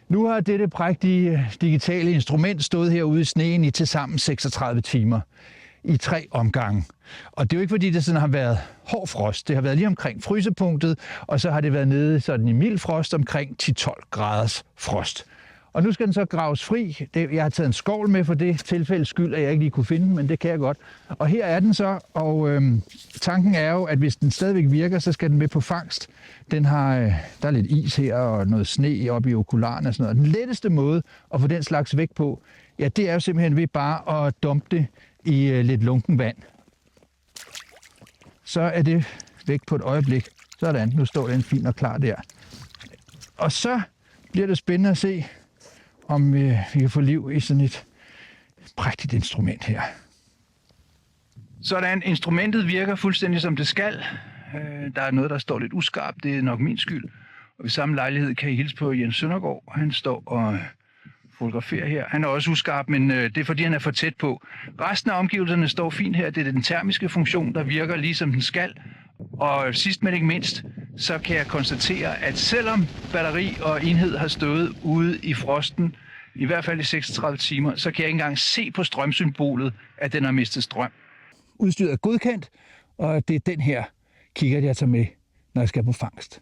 Nu har dette prægtige digitale instrument stået herude i sneen i tilsammen 36 timer i 3 omgange. Og det er jo ikke fordi, det sådan har været hård frost. Det har været lige omkring frysepunktet, og så har det været nede sådan i mild frost omkring 10-12 graders frost. Og nu skal den så graves fri. Jeg har taget en skovl med for det tilfældes skyld, at jeg ikke lige kunne finde den, men det kan jeg godt. Og her er den så, og tanken er jo, at hvis den stadigvæk virker, så skal den med på fangst. Der er lidt is her og noget sne oppe i okularerne og sådan noget. Den letteste måde at få den slags væk på, ja, det er jo simpelthen ved bare at dumpe det i lidt lunken vand. Så er det væk på et øjeblik. Sådan, nu står den fint og klar der. Og så bliver det spændende at se, om vi kan få liv i sådan et prægtigt instrument her. Sådan, instrumentet virker fuldstændig som det skal. Der er noget, der står lidt uskarpt. Det er nok min skyld. Og ved samme lejlighed kan I hilse på Jens Søndergaard. Han står og fotograferer her. Han er også uskarp, men det er fordi, han er for tæt på. Resten af omgivelserne står fint her. Det er den termiske funktion, der virker ligesom den skal. Og sidst men ikke mindst, så kan jeg konstatere, at selvom batteri og enhed har stået ude i frosten, i hvert fald i 36 timer, så kan jeg ikke engang se på strømsymbolet, at den har mistet strøm. Udstyret er godkendt, og det er den her kikkert, jeg tager med, når jeg skal på fangst.